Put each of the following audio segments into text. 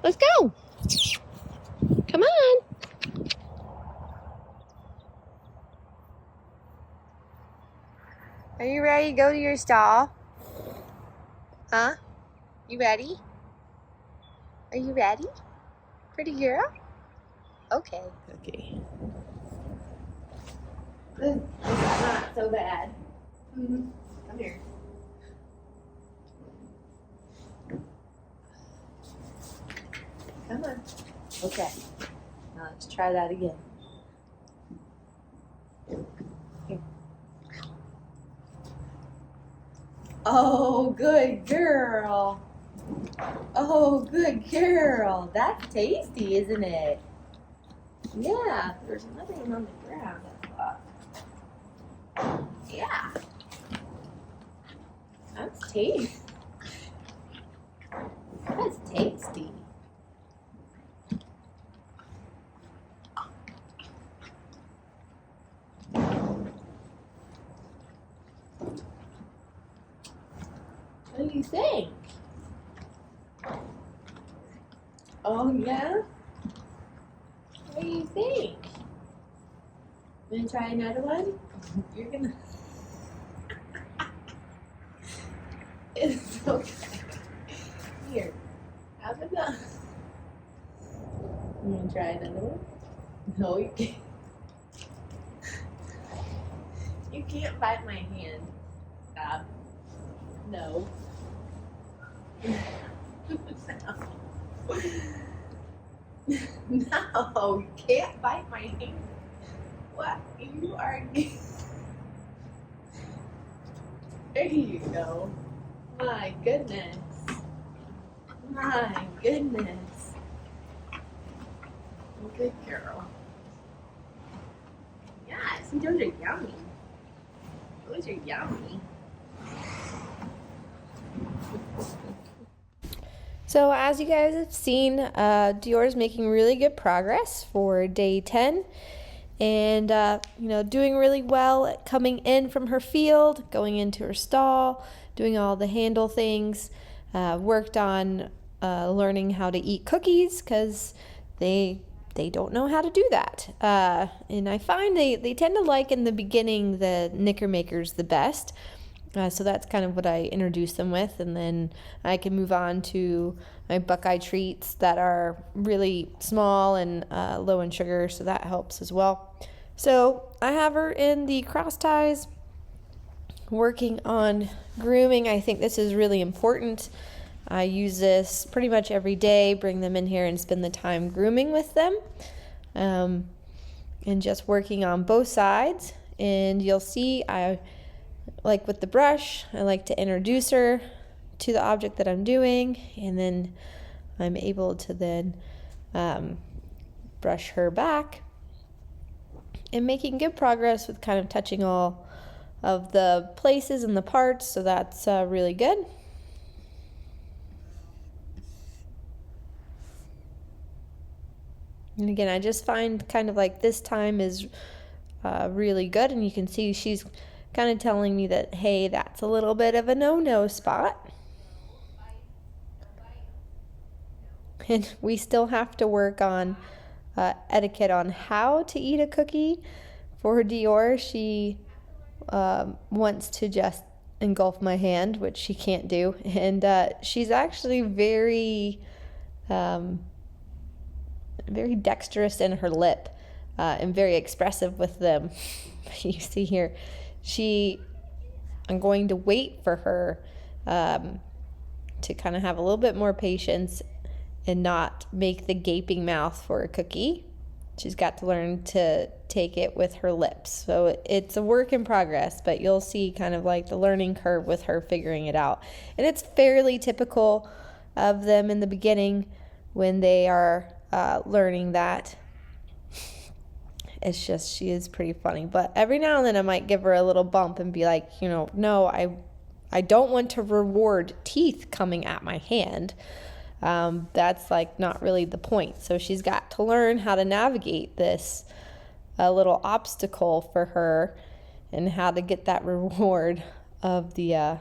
Let's go. Come on. Are you ready to go to your stall? Huh? You ready? Are you ready? Pretty girl? Okay. Okay. This is not so bad. Come here. Come on. Okay. Now let's try that again. Here. Oh, good girl. Oh, good girl. That's tasty, isn't it? Yeah, there's nothing on the ground, I thought. Yeah. That's tasty. That's tasty. What do you think? Oh, yeah? What do you think? Wanna try another one? You're gonna... It's okay. Here. Have it done. You wanna try another one? No, you can't. You can't bite my hand. Stop. No. No, you can't bite my hand. What? You are. There you go. My goodness. My goodness. Good girl. Yeah, see, those are yummy. Those are yummy. So as you guys have seen, Dior is making really good progress for day 10, and doing really well at coming in from her field, going into her stall, doing all the handle things. Worked on learning how to eat cookies because they don't know how to do that. And I find they tend to like in the beginning the Knickermakers the best. So that's kind of what I introduce them with, and then I can move on to my Buckeye treats that are really small and low in sugar, so that helps as well. So I have her in the cross ties, working on grooming. I think this is really important. I use this pretty much every day, bring them in here and spend the time grooming with them, and just working on both sides. And you'll see like with the brush, I like to introduce her to the object that I'm doing, and then I'm able to then brush her back, and making good progress with kind of touching all of the places and the parts, so that's really good. And again, I just find kind of like this time is really good, and you can see she's kind of telling me that, hey, that's a little bit of a no-no spot. And we still have to work on etiquette on how to eat a cookie. For Dior, she wants to just engulf my hand, which she can't do. And she's actually very dexterous in her lip and very expressive with them. You see here, I'm going to wait for her to kind of have a little bit more patience and not make the gaping mouth for a cookie. She's got to learn to take it with her lips. So it's a work in progress, but you'll see kind of like the learning curve with her figuring it out. And it's fairly typical of them in the beginning when they are learning that. It's just, she is pretty funny. But every now and then I might give her a little bump and be like, no, I don't want to reward teeth coming at my hand. That's like not really the point. So she's got to learn how to navigate this little obstacle for her, and how to get that reward of the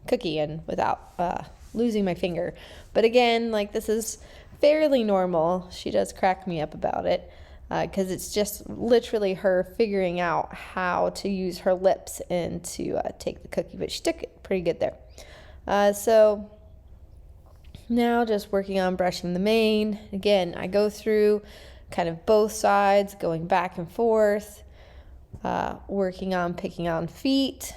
cookie and without losing my finger. But again, like, this is fairly normal. She does crack me up about it because it's just literally her figuring out how to use her lips and to take the cookie, but she took it pretty good there. So now just working on brushing the mane. Again, I go through kind of both sides, going back and forth, working on picking on feet.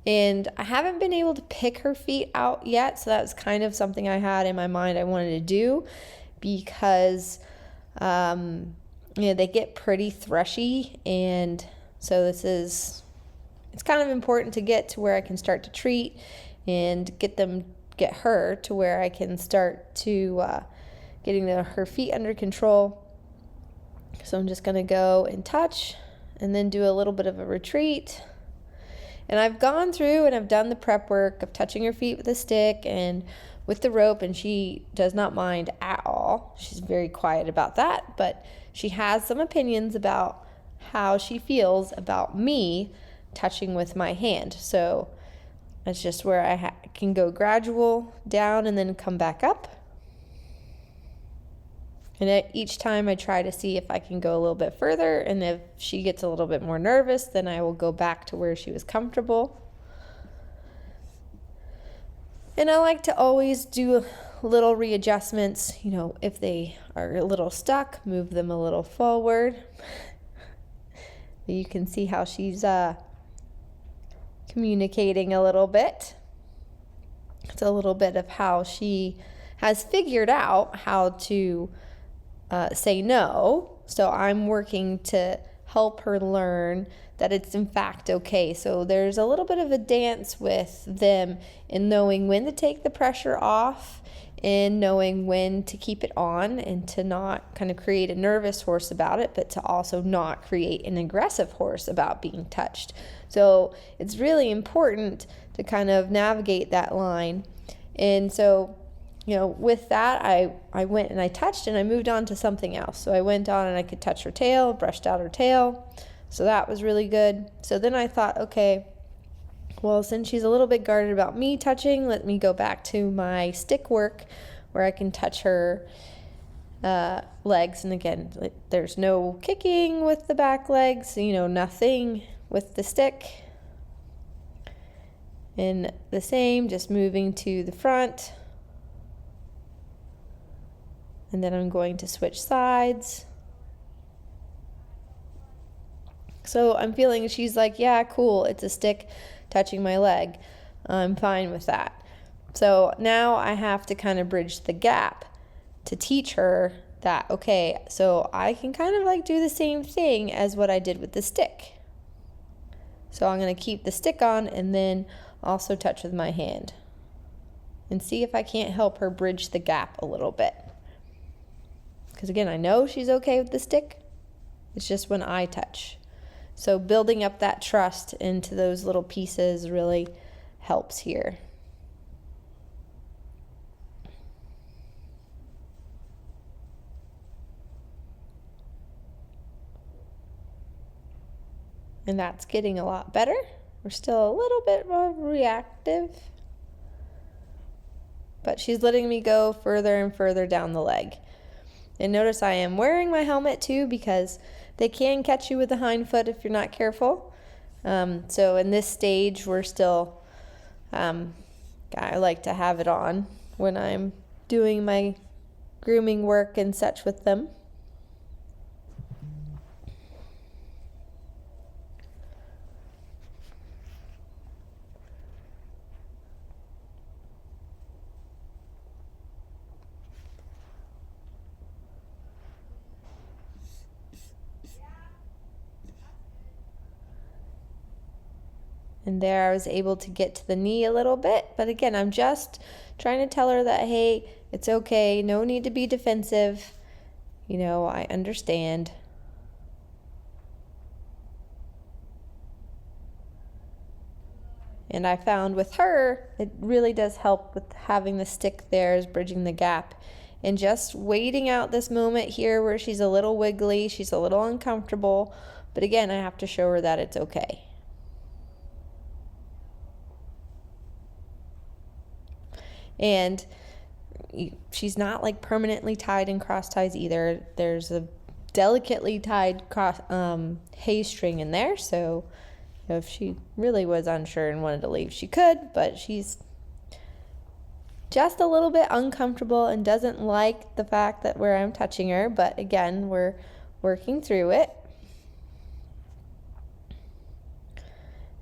And I haven't been able to pick her feet out yet, so that's kind of something I had in my mind I wanted to do because they get pretty threshy, and so it's kind of important to get to where I can start to treat and get her to where I can start to getting her feet under control. So I'm just going to go and touch and then do a little bit of a retreat. And I've gone through and I've done the prep work of touching her feet with a stick and with the rope, and she does not mind at all. She's very quiet about that, but she has some opinions about how she feels about me touching with my hand. So that's just where I can go gradual down and then come back up. And each time I try to see if I can go a little bit further, and if she gets a little bit more nervous, then I will go back to where she was comfortable. And I like to always do little readjustments. If they are a little stuck, move them a little forward. You can see how she's communicating a little bit. It's a little bit of how she has figured out how to say no. So I'm working to help her learn that it's in fact okay. So there's a little bit of a dance with them in knowing when to take the pressure off and knowing when to keep it on, and to not kind of create a nervous horse about it, but to also not create an aggressive horse about being touched. So it's really important to kind of navigate that line. And so with that, I went and I touched and I moved on to something else. So I went on and I could touch her tail, brushed out her tail. So that was really good. So then I thought, okay, well, since she's a little bit guarded about me touching, let me go back to my stick work where I can touch her legs. And again, there's no kicking with the back legs, nothing with the stick. And the same, just moving to the front. And then I'm going to switch sides. So I'm feeling she's like, yeah, cool, it's a stick touching my leg. I'm fine with that. So now I have to kind of bridge the gap to teach her that, okay, so I can kind of like do the same thing as what I did with the stick. So I'm going to keep the stick on and then also touch with my hand and see if I can't help her bridge the gap a little bit. Because again, I know she's okay with the stick. It's just when I touch. So building up that trust into those little pieces really helps here. And that's getting a lot better. We're still a little bit more reactive. But she's letting me go further and further down the leg. And notice I am wearing my helmet too, because they can catch you with the hind foot if you're not careful. So in this stage, we're still, I like to have it on when I'm doing my grooming work and such with them. And there I was able to get to the knee a little bit. But again, I'm just trying to tell her that, hey, it's okay. No need to be defensive. I understand. And I found with her, it really does help with having the stick there is bridging the gap. And just waiting out this moment here where she's a little wiggly, she's a little uncomfortable. But again, I have to show her that it's okay. And, she's not like permanently tied in cross ties either. There's a delicately tied cross hay string in there, so if she really was unsure and wanted to leave, she could, but she's just a little bit uncomfortable and doesn't like the fact that where I'm touching her, but again, we're working through it.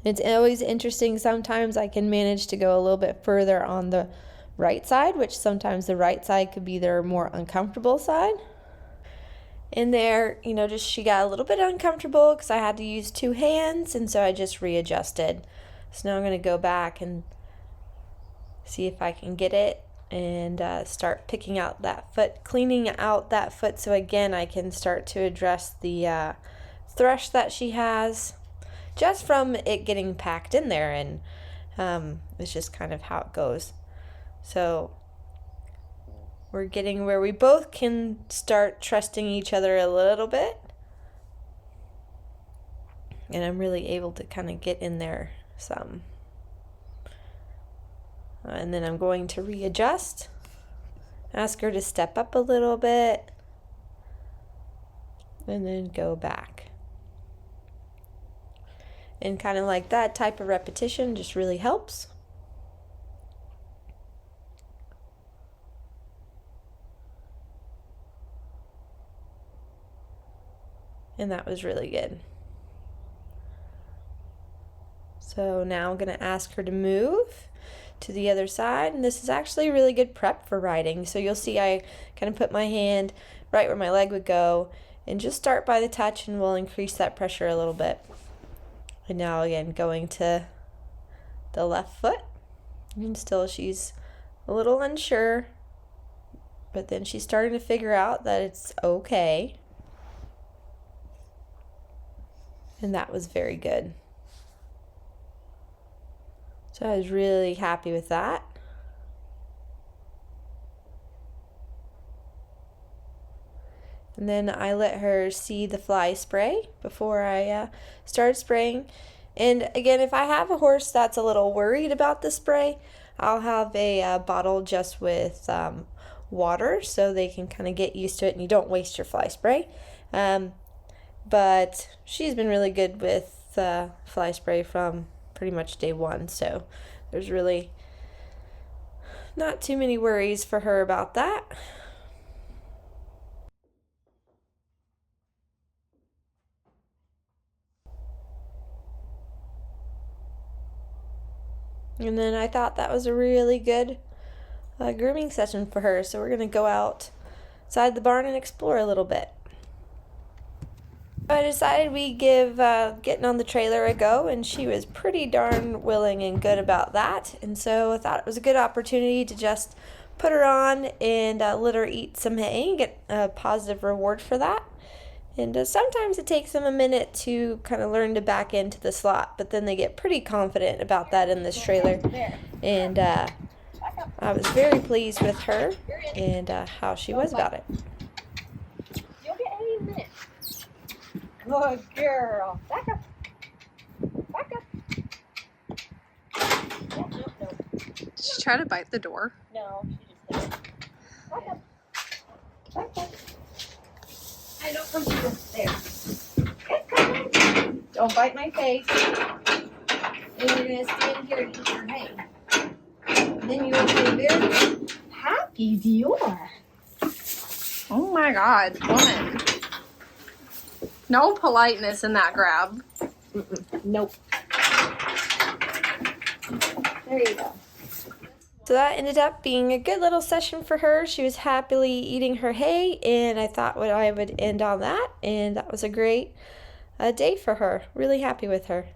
It's always interesting. Sometimes I can manage to go a little bit further on the right side, which sometimes the right side could be their more uncomfortable side. In there, just she got a little bit uncomfortable because I had to use 2 hands, and so I just readjusted. So now I'm going to go back and see if I can get it and start picking out that foot, cleaning out that foot, so again I can start to address the thrush that she has just from it getting packed in there, and it's just kind of how it goes. So we're getting where we both can start trusting each other a little bit. And I'm really able to kind of get in there some. And then I'm going to readjust. Ask her to step up a little bit. And then go back. And kind of like that type of repetition just really helps. And that was really good. So now I'm going to ask her to move to the other side. And this is actually really good prep for riding. So you'll see I kind of put my hand right where my leg would go and just start by the touch, and we'll increase that pressure a little bit. And now again, going to the left foot. And still she's a little unsure, but then she's starting to figure out that it's okay. And that was very good. So I was really happy with that. And then I let her see the fly spray before I started spraying. And again, if I have a horse that's a little worried about the spray, I'll have a bottle just with water so they can kind of get used to it and you don't waste your fly spray. But she's been really good with fly spray from pretty much day one, so there's really not too many worries for her about that. And then I thought that was a really good grooming session for her, so we're going to go outside the barn and explore a little bit. I decided we'd give getting on the trailer a go, and she was pretty darn willing and good about that. And so I thought it was a good opportunity to just put her on and let her eat some hay and get a positive reward for that. And sometimes it takes them a minute to kind of learn to back into the slot, but then they get pretty confident about that in this trailer. And I was very pleased with her and how she was about it. You'll get hay in a minute. Good girl. Back up. Back up. No. Did she try to bite the door? No, she just did. Back up. Back up. I don't want you to. There. Good, come on. Don't bite my face. And you're going to stand here and eat your hay. And then you will be very happy, Dior. Oh my God, woman. No politeness in that grab. Nope. There you go. So that ended up being a good little session for her. She was happily eating her hay, and I thought I would end on that, and that was a great day for her. Really happy with her.